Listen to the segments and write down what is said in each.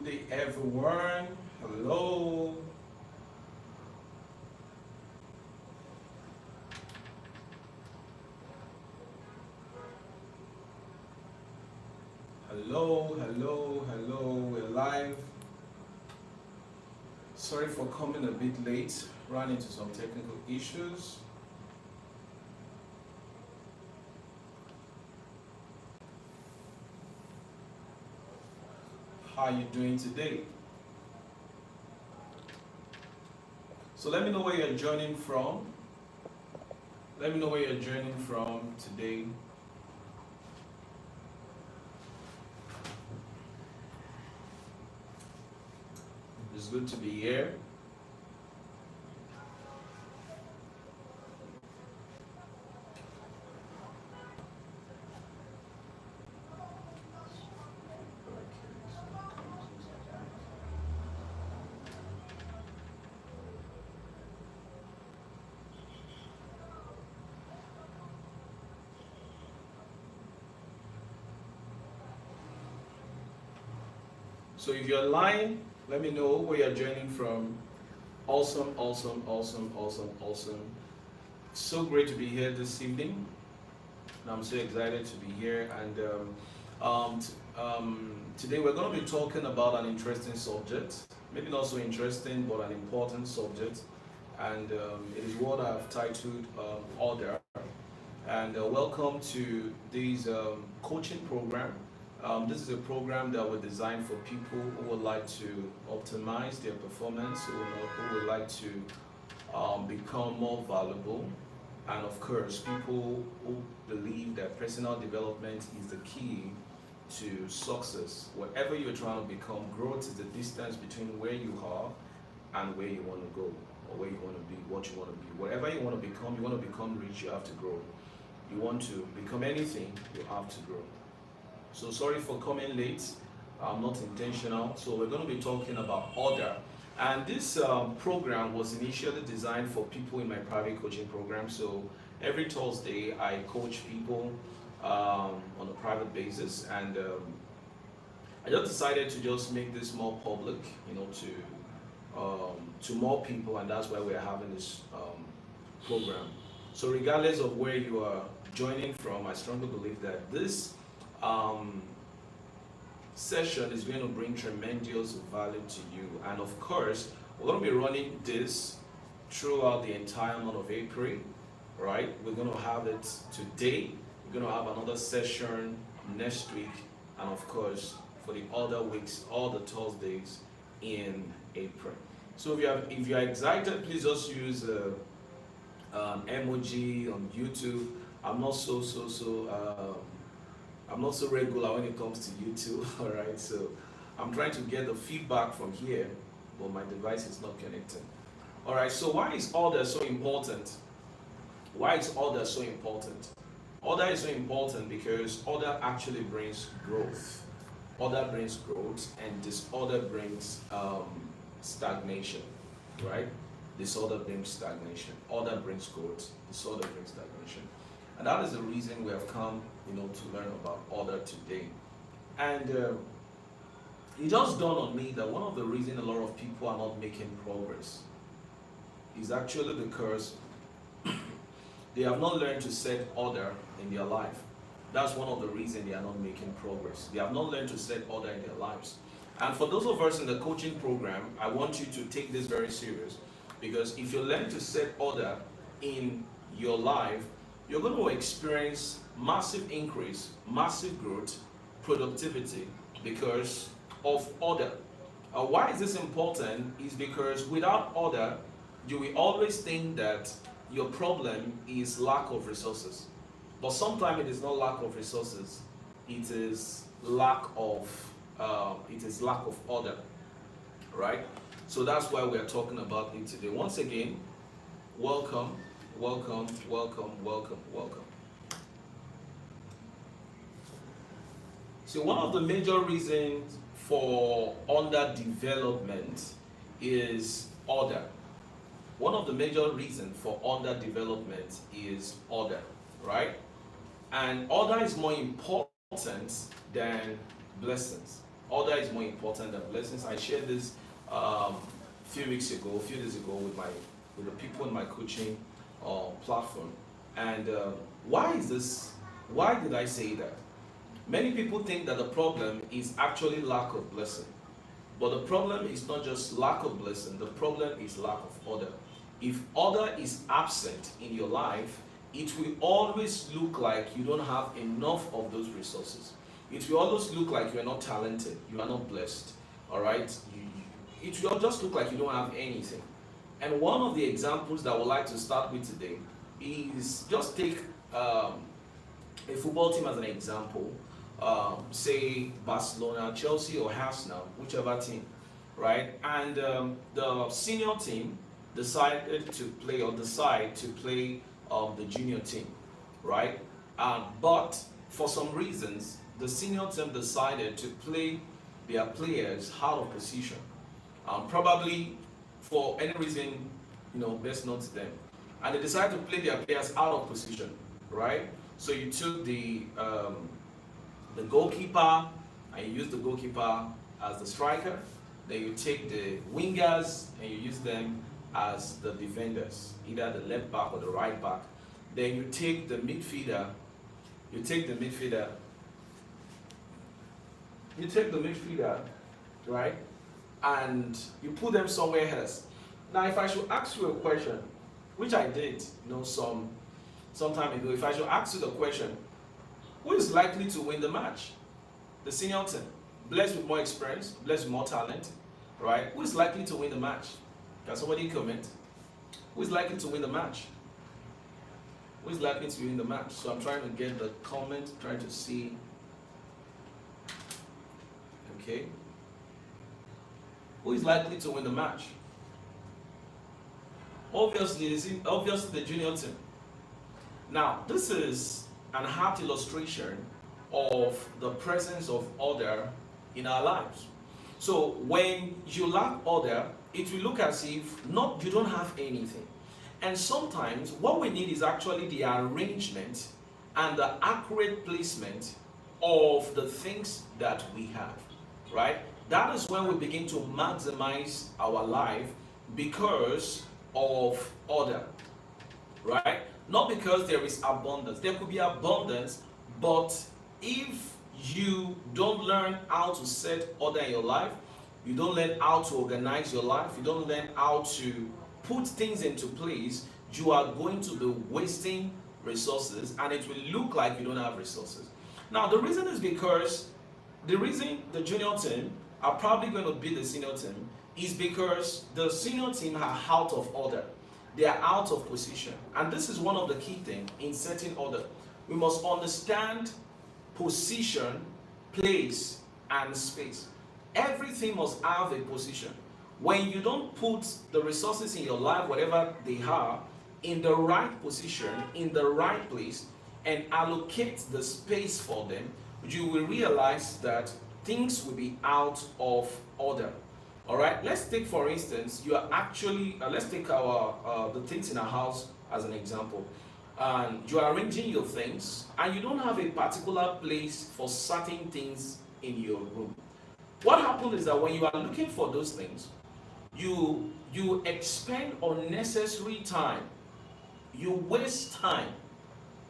day, everyone. Hello. Hello. We're live. Sorry for coming a bit late. Ran into some technical issues. How are you doing today? So let me know where you're joining from. Let me know where you're joining from today. It's good to be here. So if you're lying, let me know where you're joining from. Awesome. So great to be here this evening. And I'm so excited to be here. And today we're going to be talking about an interesting subject. Maybe not so interesting, but an important subject. And it is what I've titled Order. And welcome to this coaching program. This is a program that was designed for people who would like to optimize their performance, who would like to become more valuable, and of course, people who believe that personal development is the key to success. Whatever you're trying to become, growth is the distance between where you are and where you want to go, or where you want to be, what you want to be. Whatever you want to become rich, you have to grow. You want to become anything, you have to grow. So sorry for coming late. I'm not intentional. So we're going to be talking about order. And this program was initially designed for people in my private coaching program. So every Thursday I coach people on a private basis, and I just decided to just make this more public, to more people, and that's why we're having this program. So regardless of where you are joining from, I strongly believe that this session is going to bring tremendous value to you. And of course, we're going to be running this throughout the entire month of April, right? We're going to have it today. We're going to have another session next week, and of course, for the other weeks, all the Thursdays in April. So if you're excited, please just use emoji on YouTube. I'm not so regular when it comes to YouTube, all right? So I'm trying to get the feedback from here, but my device is not connected. All right, so why is order so important? Why is order so important? Order is so important because order actually brings growth. Order brings growth, and disorder brings stagnation, right? Disorder brings stagnation. Order brings growth. Disorder brings stagnation. And that is the reason we have come, to learn about order today. And it just dawned on me that one of the reasons a lot of people are not making progress is actually because they have not learned to set order in their life. That's one of the reasons they are not making progress. They have not learned to set order in their lives. And for those of us in the coaching program, I want you to take this very serious, because if you learn to set order in your life, you're going to experience massive increase, massive growth, productivity, because of order. Why is this important? Is because without order, you will always think that your problem is lack of resources. But sometimes it is not lack of resources. It is lack of order, right? So that's why we are talking about it today. Once again, welcome. So one of the major reasons for underdevelopment is order. One of the major reasons for underdevelopment is order, right? And order is more important than blessings. Order is more important than blessings. I shared this few days ago with the people in my coaching platform. And why is this? Why did I say that? Many people think that the problem is actually lack of blessing. But the problem is not just lack of blessing, the problem is lack of order. If order is absent in your life, it will always look like you don't have enough of those resources. It will always look like you are not talented, you are not blessed. All right? It will just look like you don't have anything. And one of the examples that I would like to start with today is just take a football team as an example. Say Barcelona, Chelsea, or Arsenal, whichever team, right? And the senior team decide to play the junior team, right? But for some reasons, the senior team decided to play their players out of position. Probably for any reason, best known to them. And they decided to play their players out of position, right? So you took the goalkeeper and you use the goalkeeper as the striker. Then you take the wingers and you use them as the defenders, either the left back or the right back. Then you take the midfielder, right? And you put them somewhere else. Now, if I should ask you a question, which I did, some time ago, if I should ask you the question, who is likely to win the match? The senior team, blessed with more experience, blessed with more talent, right? Who is likely to win the match? Can somebody comment? Who is likely to win the match? Who is likely to win the match? So I'm trying to get the comment, trying to see. Okay. Who is likely to win the match? Obviously the junior team. Now, this is an apt illustration of the presence of order in our lives. So when you lack order, it will look as if you don't have anything. And sometimes what we need is actually the arrangement and the accurate placement of the things that we have, right? That is when we begin to maximize our life because of order, right? Not because there is abundance. There could be abundance, but if you don't learn how to set order in your life, you don't learn how to organize your life, you don't learn how to put things into place, you are going to be wasting resources and it will look like you don't have resources. Now, the reason is because the reason the junior team are probably going to beat the senior team is because the senior team are out of order. They are out of position. And this is one of the key things in setting order. We must understand position, place, and space. Everything must have a position. When you don't put the resources in your life, whatever they are, in the right position, in the right place, and allocate the space for them, you will realize that things will be out of order. All right, let's take, for instance, you are actually, let's take the things in our house as an example. And you are arranging your things and you don't have a particular place for certain things in your room. What happens is that when you are looking for those things, you expend unnecessary time. You waste time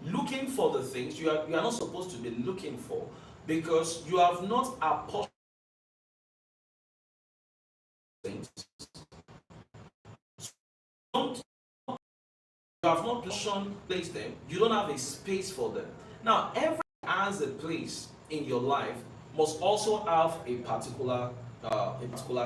looking for the things you are not supposed to be looking for because you have not apportioned things. You have not placed them. You don't have a space for them. Now, everything has a place in your life must also have a particular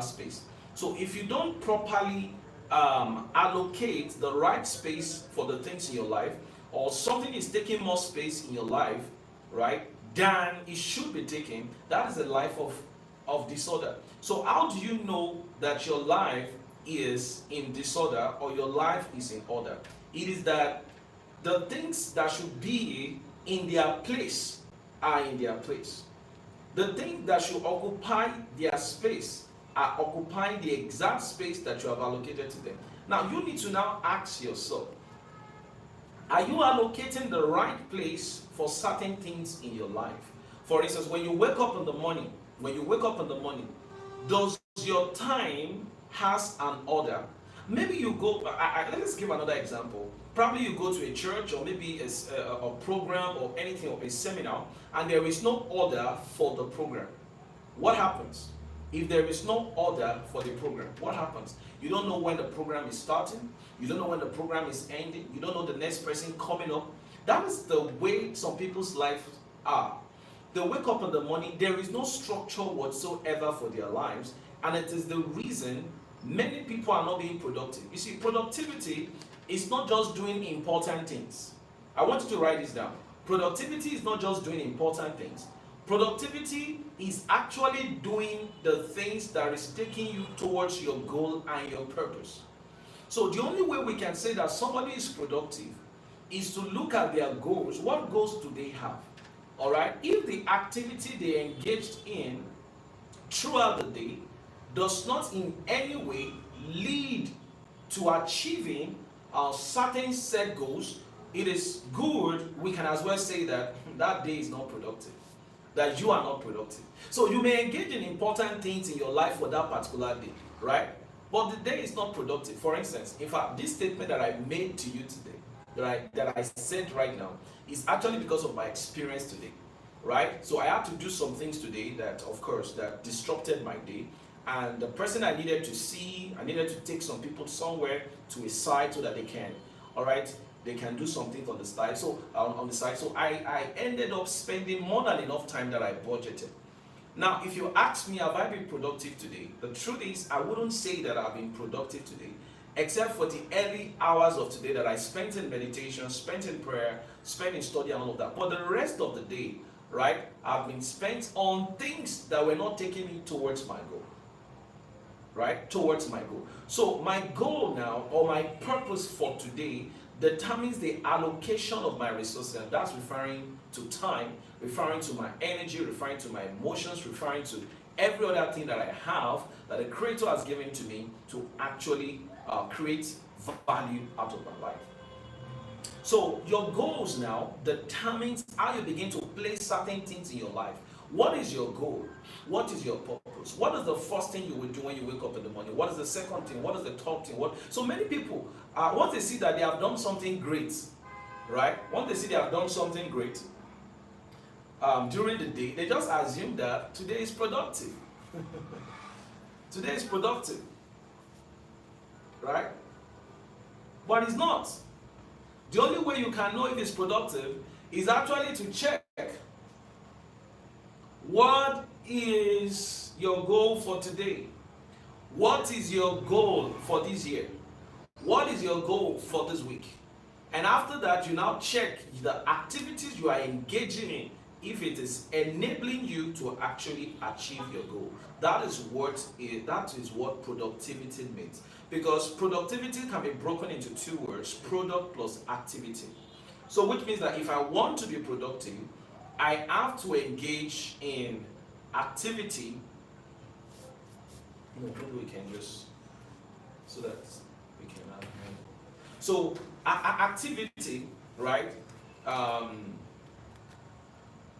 space. So if you don't properly allocate the right space for the things in your life, or something is taking more space in your life, right, than it should be taking, that is a life of disorder. So how do you know that your life is in disorder or your life is in order? It is that the things that should be in their place are in their place. The things that should occupy their space are occupying the exact space that you have allocated to them. Now you need to now ask yourself, are you allocating the right place for certain things in your life? For instance, when you wake up in the morning, when you wake up in the morning, does your time has an order? Maybe you go, let's give another example. Probably you go to a church or maybe a program or anything, or a seminar, and there is no order for the program. What happens? If there is no order for the program, what happens? You don't know when the program is starting, you don't know when the program is ending, you don't know the next person coming up. That is the way some people's lives are. They wake up in the morning, there is no structure whatsoever for their lives, and it is the reason many people are not being productive. You see, productivity is not just doing important things. I want you to write this down. Productivity is not just doing important things. Productivity is actually doing the things that is taking you towards your goal and your purpose. So the only way we can say that somebody is productive is to look at their goals. What goals do they have? All right? If the activity they engaged in throughout the day does not in any way lead to achieving certain set goals, it is good, we can as well say that that day is not productive, that you are not productive. So you may engage in important things in your life for that particular day, right? But the day is not productive. For instance, in fact, this statement that I made to you today, that I said right now, is actually because of my experience today, right? So I had to do some things today that, of course, that disrupted my day. And the person I needed to see, I needed to take some people somewhere to a site so that they can, all right, they can do something on the side. So on the side, so I ended up spending more than enough time that I budgeted. Now, if you ask me, have I been productive today? The truth is, I wouldn't say that I've been productive today, except for the early hours of today that I spent in meditation, spent in prayer, spent in study and all of that. But the rest of the day, right, I've been spent on things that were not taking me towards my goal. Right, towards my goal. So my goal now, or my purpose for today, determines the allocation of my resources, and that's referring to time, referring to my energy, referring to my emotions, referring to every other thing that I have that the Creator has given to me to actually create value out of my life. So your goals now determines how you begin to place certain things in your life. What is your goal? What is your purpose? What is the first thing you will do when you wake up in the morning? What is the second thing? What is the third thing? So many people, once they see that they have done something great, right? Once they see they have done something great during the day, they just assume that today is productive. Today is productive, right? But it's not. The only way you can know if it's productive is actually to check. What is your goal for today? What is your goal for this year? What is your goal for this week? And after that, you now check the activities you are engaging in, if it is enabling you to actually achieve your goal. That is what productivity means. Because productivity can be broken into two words: product plus activity. So which means that if I want to be productive, I have to engage in activity. Maybe we can just, so that we can have. So activity, right?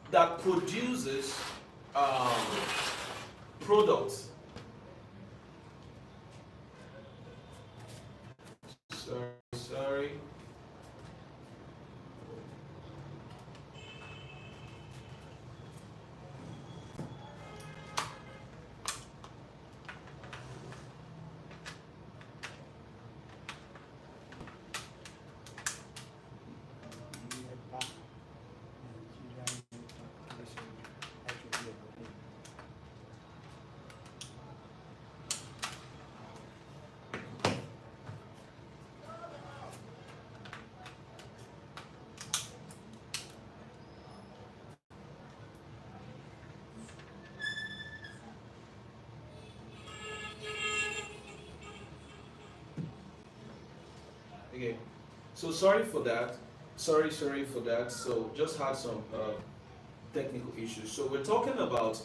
That produces products. Sorry. Okay, so sorry for that. Sorry for that. So just had some technical issues. So we're talking about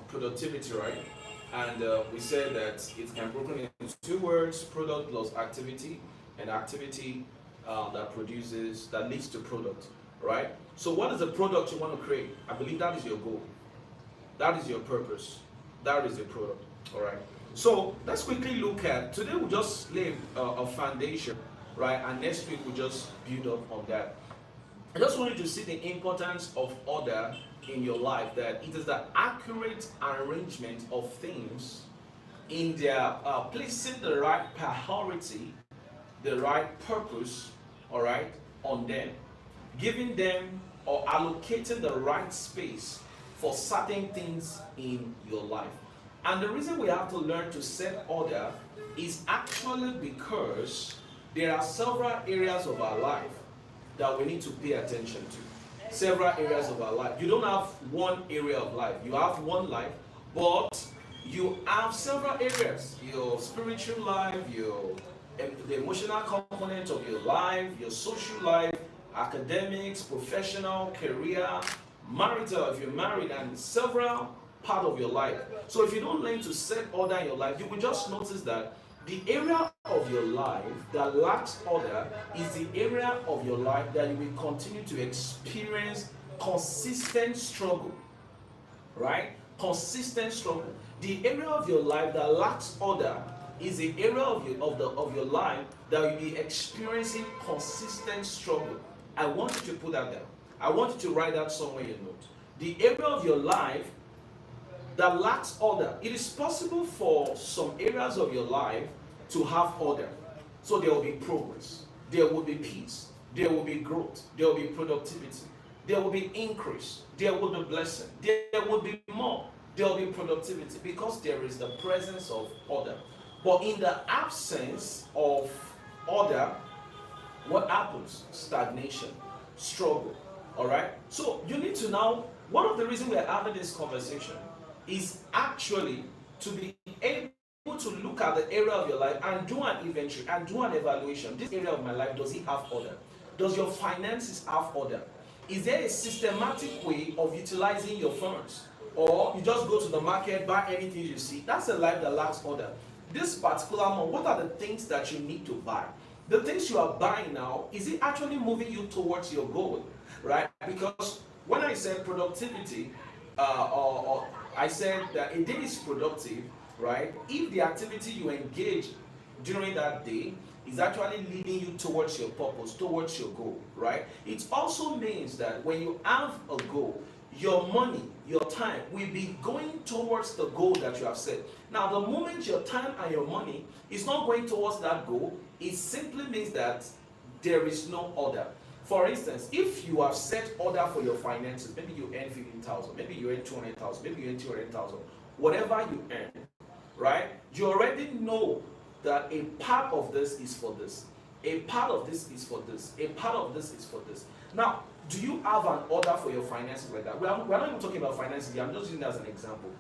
productivity, right? And we said that it can be broken into two words: product plus activity, and activity that leads to product, right? So what is the product you want to create? I believe that is your goal. That is your purpose. That is the product. All right. So let's quickly look at today. We'll just lay a foundation, right? And next week we'll just build up on that. I just want you to see the importance of order in your life. That it is the accurate arrangement of things in their placing the right priority, the right purpose, all right, on them, giving them or allocating the right space for certain things in your life. And the reason we have to learn to set order is actually because there are several areas of our life that we need to pay attention to. Several areas of our life. You don't have one area of life. You have one life, but you have several areas. Your spiritual life, the emotional component of your life, your social life, academics, professional, career, marital, if you're married, and several part of your life. So if you don't learn to set order in your life, you will just notice that the area of your life that lacks order is the area of your life that you will continue to experience consistent struggle. Right? Consistent struggle. The area of your life that lacks order is the area of your life that will be experiencing consistent struggle. I want you to put that down. I want you to write that somewhere in your notes. The area of your life that lacks order. It is possible for some areas of your life to have order. So there will be progress. There will be peace. There will be growth. There will be productivity. There will be increase. There will be blessing. There will be more. There will be productivity because there is the presence of order. But in the absence of order, what happens? Stagnation, struggle. All right? So you need to now, one of the reasons we are having this conversation is actually to be able to look at the area of your life and do an inventory and do an evaluation. This area of my life, does it have order? Does your finances have order? Is there a systematic way of utilizing your funds? Or you just go to the market, buy anything you see? That's a life that lacks order. This particular month, what are the things that you need to buy? The things you are buying now, is it actually moving you towards your goal? Right? Because when I said productivity, or I said that a day is productive, right? If the activity you engage during that day is actually leading you towards your purpose, towards your goal, right? It also means that when you have a goal, your money, your time will be going towards the goal that you have set. Now, the moment your time and your money is not going towards that goal, it simply means that there is no order. For instance, if you have set order for your finances, maybe you earn 15,000, maybe you earn 200,000, maybe you earn 200,000, whatever you earn, right? You already know that a part of this is for this, a part of this is for this, a part of this is for this. Now, do you have an order for your finances like that? We're not even talking about finances here. I'm just using that as an example.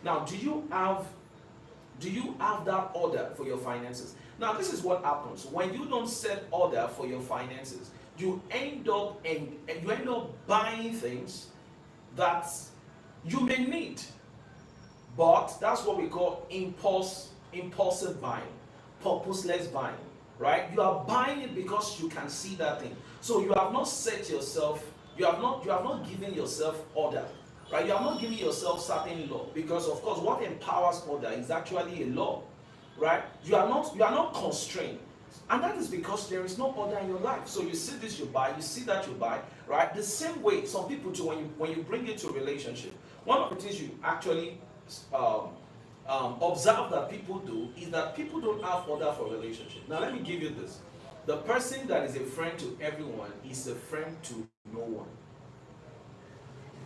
Now, do you have that order for your finances? Now, this is what happens when you don't set order for your finances. You end up buying things that you may need, but that's what we call impulsive buying, purposeless buying, right? You are buying it because you can see that thing. So you have not set yourself, you have not given yourself order, right? You have not given yourself certain law, because of course what empowers order is actually a law, right? You are not constrained. And that is because there is no order in your life. So you see this, you buy, you see that, you buy, right? The same way some people do when you bring it to a relationship. One of the things you actually observe that people do is that people don't have order for relationship. Now let me give you this. The person that is a friend to everyone is a friend to no one.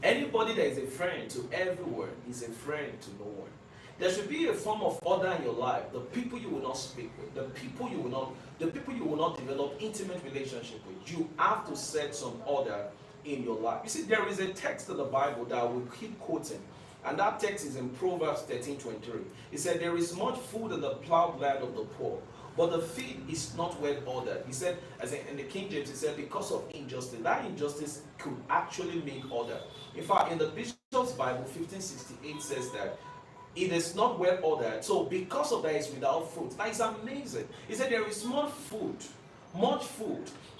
Anybody that is a friend to everyone is a friend to no one. There should be a form of order in your life. The people you will not speak with, the people you will not develop intimate relationship with. You have to set some order in your life. You see, there is a text in the Bible that we keep quoting, and that text is in Proverbs 13:23. It said, "There is much food in the plowed land of the poor, but the field is not well ordered." He said, as in the King James, he said, because of injustice. That injustice could actually make order. In fact, in the Bishop's Bible, 1568 says that it is not well ordered, so because of that it's without fruit. Now it's amazing. He said there is much food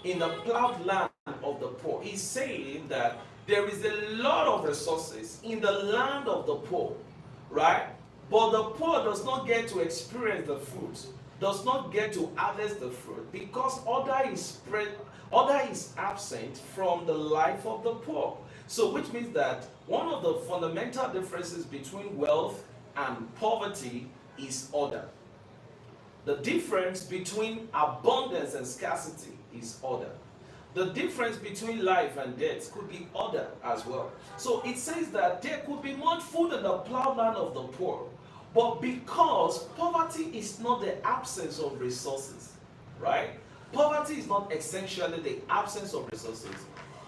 in the plowed land of the poor. He's saying that There is a lot of resources in the land of the poor, right? But the poor does not get to experience the fruit, does not get to harvest the fruit because order is absent from the life of the poor. So which means that one of the fundamental differences between wealth and poverty is order. The difference between abundance and scarcity is order. The difference between life and death could be order as well. So it says that there could be much food in the plowed land of the poor, but because poverty is not the absence of resources, right? Poverty is not essentially the absence of resources.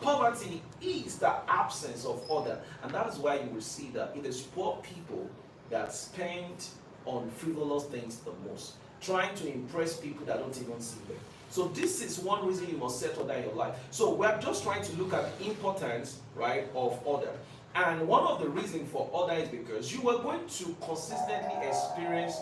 Poverty is the absence of order. And that is why you will see that it is poor people that spend on frivolous things the most, trying to impress people that don't even see them. So this is one reason you must set order in your life. So we're just trying to look at the importance, right, of order. And one of the reasons for order is because you are going to consistently experience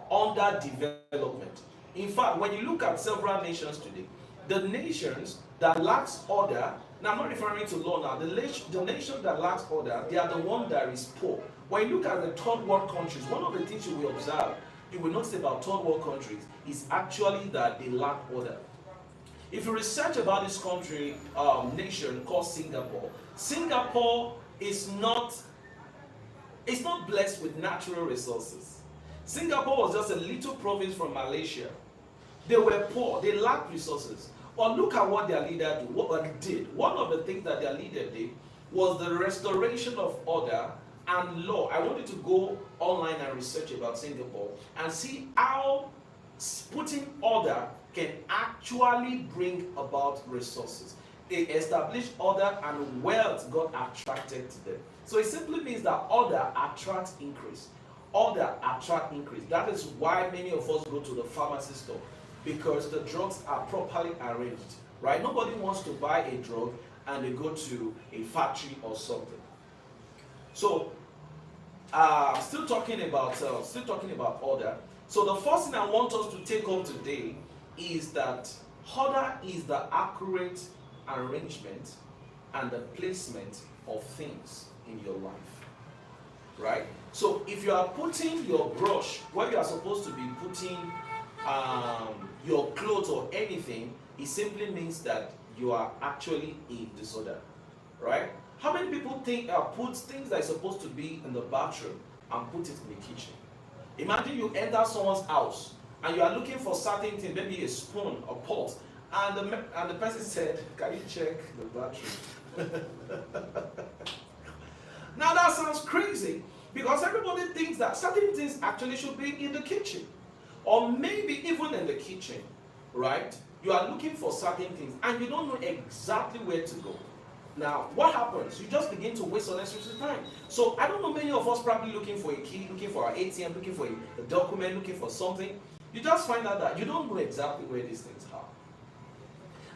underdevelopment. In fact, when you look at several nations today, the nations that lacks order, now I'm not referring to law now, the nations that lacks order, they are the one that is poor. When you look at the third world countries, one of the things you will observe, you will notice about third world countries is actually that they lack order. If you research about this country, nation called Singapore, Singapore is not blessed with natural resources. Singapore was just a little province from Malaysia. They were poor, they lacked resources. But look at what their leader did. One of the things that their leader did was the restoration of order and law. I want you to go online and research about Singapore and see how putting order can actually bring about resources. They established order and wealth got attracted to them. So it simply means that order attracts increase. Order attracts increase. That is why many of us go to the pharmacy store, because the drugs are properly arranged, right? Nobody wants to buy a drug and they go to a factory or something. So, still talking about order. So the first thing I want us to take home today is that order is the accurate arrangement and the placement of things in your life, right? So if you are putting your brush where you are supposed to be putting your clothes or anything, it simply means that you are actually in disorder, right? How many people put things that are supposed to be in the bathroom and put it in the kitchen? Imagine you enter someone's house and you are looking for certain things, maybe a spoon or pot, and the person said, "Can you check the bathroom?" Now that sounds crazy, because everybody thinks that certain things actually should be in the kitchen, or maybe even in the kitchen, right? You are looking for certain things and you don't know exactly where to go. Now, what happens? You just begin to waste unnecessary time. So, I don't know, many of us probably looking for a key, looking for our ATM, looking for a document, looking for something. You just find out that you don't know exactly where these things are.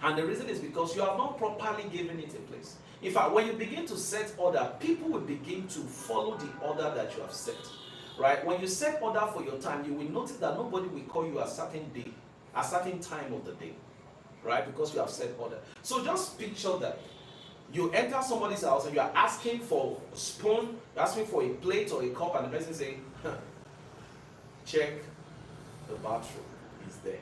And the reason is because you have not properly given it a place. In fact, when you begin to set order, people will begin to follow the order that you have set. Right? When you set order for your time, you will notice that nobody will call you a certain day, a certain time of the day. Right? Because you have set order. So just picture that. You enter somebody's house and you are asking for a spoon, you're asking for a plate or a cup, and the person saying, check the bathroom is there.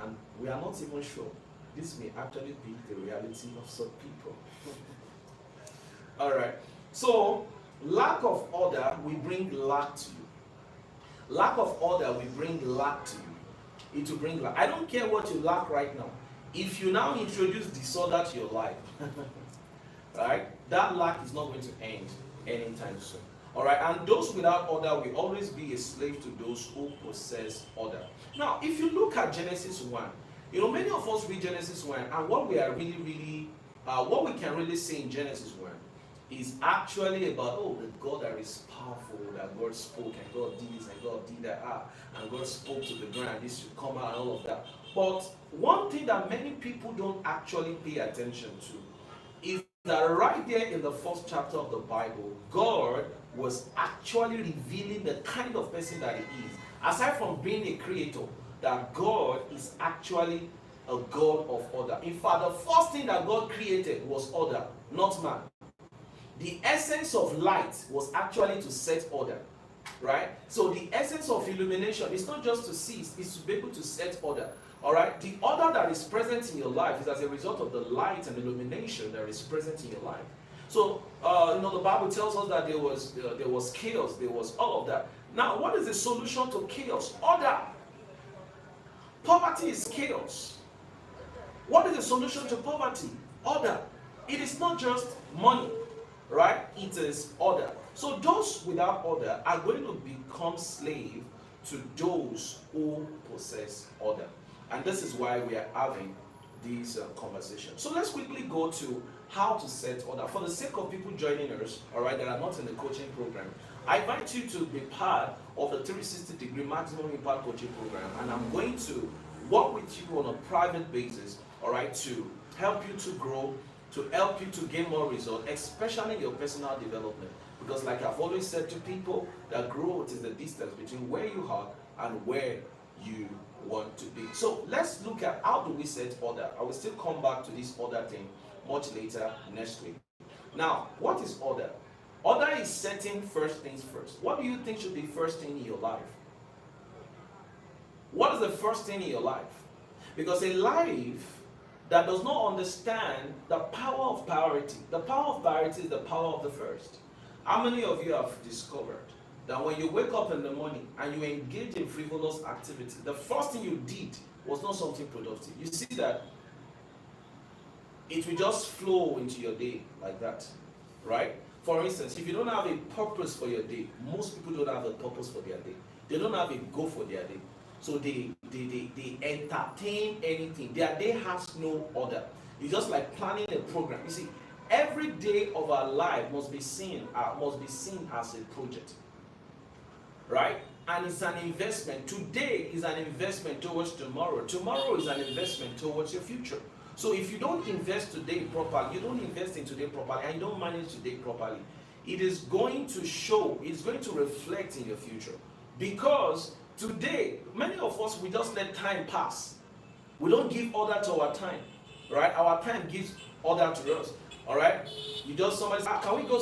And we are not even sure this may actually be the reality of some people. Alright, so lack of order will bring lack to you. Lack of order will bring lack to you. It will bring lack. I don't care what you lack right now. If you now introduce disorder to your life, right, that lack is not going to end anytime soon. Alright, and those without order will always be a slave to those who possess order. Now, if you look at Genesis 1, you know, many of us read Genesis 1, and what we are what we can really say in Genesis 1 is actually about, oh, the God that is powerful, that God spoke, and God did this, and God did that, and God spoke to the ground, and this should come out, and all of that. But one thing that many people don't actually pay attention to is that right there in the first chapter of the Bible, God was actually revealing the kind of person that he is. Aside from being a creator, that God is actually a God of order. In fact, the first thing that God created was order, not man. The essence of light was actually to set order, right? So the essence of illumination is not just to see, it's to be able to set order. All right, the order that is present in your life is as a result of the light and illumination that is present in your life. So, the Bible tells us that there was chaos, there was all of that. Now, what is the solution to chaos? Order. Poverty is chaos. What is the solution to poverty? Order. It is not just money, right? It is order. So those without order are going to become slave to those who possess order. And this is why we are having these conversations. So let's quickly go to how to set order. For the sake of people joining us, all right, that are not in the coaching program, I invite you to be part of the 360-degree maximum impact coaching program, and I'm going to work with you on a private basis, all right, to help you to grow, to help you to gain more results, especially in your personal development. Because like I've always said to people, that growth is the distance between where you are and where you want to be. So let's look at how do we set order. I will still come back to this order thing much later next week. Now, what is order? Order is setting first things first. What do you think should be first thing in your life? What is the first thing in your life? Because a life that does not understand the power of priority, the power of priority is the power of the first. How many of you have discovered that when you wake up in the morning and you engage in frivolous activity, the first thing you did was not something productive? You see that it will just flow into your day like that, right? For instance, if you don't have a purpose for your day, most people don't have a purpose for their day. They don't have a goal for their day. So they entertain anything. Their day has no order. It's just like planning a program. You see, every day of our life must be seen as a project, right? And it's an investment. Today is an investment towards tomorrow. Tomorrow is an investment towards your future. So if you don't invest today properly, you don't invest in today properly, and you don't manage today properly, it is going to show, it's going to reflect in your future. Because today, many of us, we just let time pass. We don't give order to our time, right? Our time gives order to us, all right? You just, somebody say, can we go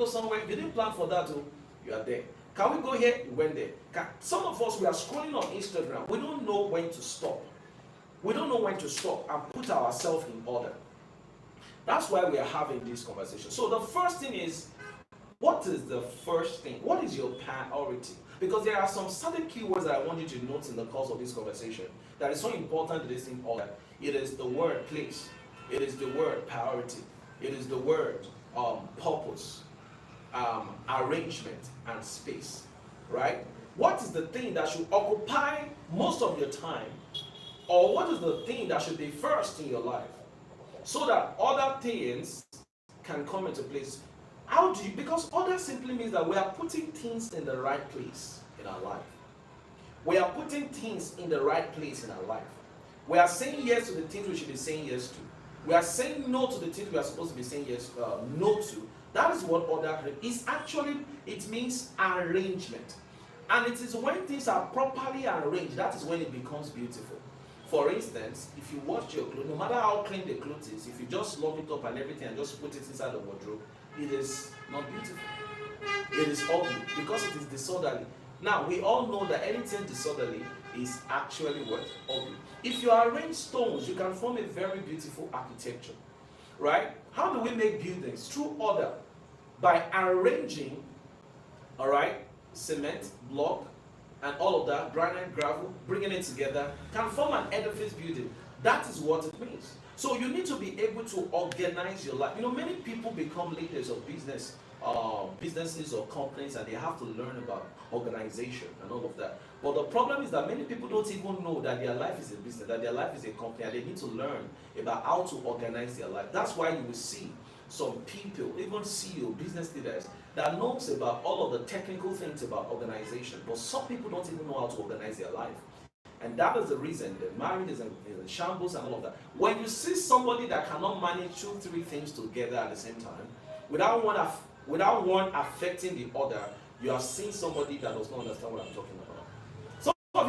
somewhere? You didn't plan for that, too. You are there. Can we go here? You went there. Some of us, we are scrolling on Instagram. We don't know when to stop. We don't know when to stop and put ourselves in order. That's why we are having this conversation. So the first thing is, what is the first thing? What is your priority? Because there are some certain keywords that I want you to note in the course of this conversation that is so important to this in order. It is the word place. It is the word priority. It is the word purpose, arrangement, and space, right? What is the thing that should occupy most of your time? Or what is the thing that should be first in your life? So that other things can come into place. How do you, because order simply means that we are putting things in the right place in our life. We are putting things in the right place in our life. We are saying yes to the things we should be saying yes to. We are saying no to the things we are supposed to be saying yes no to. That is what order is. Actually, it means arrangement. And it is when things are properly arranged, that is when it becomes beautiful. For instance, if you wash your clothes, no matter how clean the clothes is, if you just lock it up and everything and just put it inside the wardrobe, it is not beautiful. It is ugly because it is disorderly. Now, we all know that anything disorderly is actually what? Ugly. If you arrange stones, you can form a very beautiful architecture, right? How do we make buildings? Through order. By arranging, all right, cement, block, and all of that, granite, gravel, bringing it together, can form an edifice building. That is what it means. So you need to be able to organize your life. You know, many people become leaders of businesses or companies, and they have to learn about organization and all of that. But the problem is that many people don't even know that their life is a business, that their life is a company, and they need to learn about how to organize their life. That's why you will see some people, even CEO, business leaders, that knows about all of the technical things about organization, but some people don't even know how to organize their life. And that is the reason that marriage is in shambles and all of that. When you see somebody that cannot manage 2-3 things together at the same time, without one affecting the other, you are seeing somebody that does not understand what I'm talking about. Some of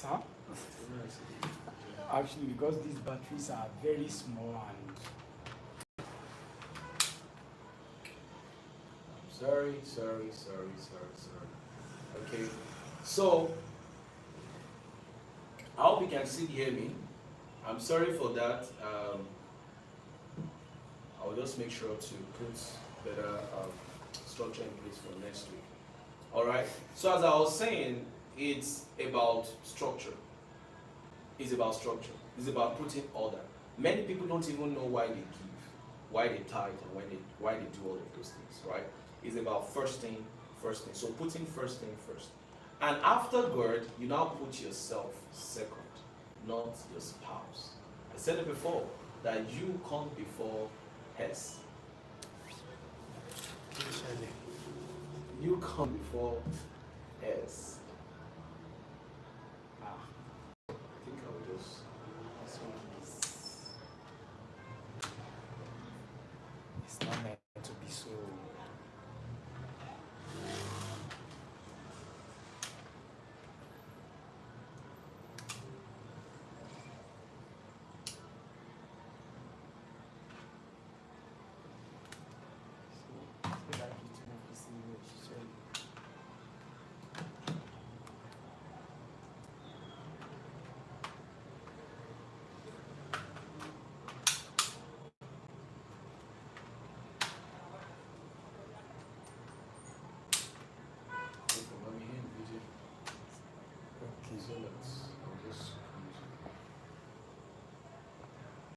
Sir? Actually, because these batteries are very small and Sorry. Okay. So, I hope you can still hear me. I'm sorry for that. I'll just make sure to put better structure in place for next week. All right. So as I was saying, it's about structure. It's about structure. It's about putting order. Many people don't even know why they give, why they tithe, and why they do all of those things. Right. It's about first thing. So putting first thing first, and afterward, you now put yourself second, not your spouse. I said it before that you come before hers. You come before hers.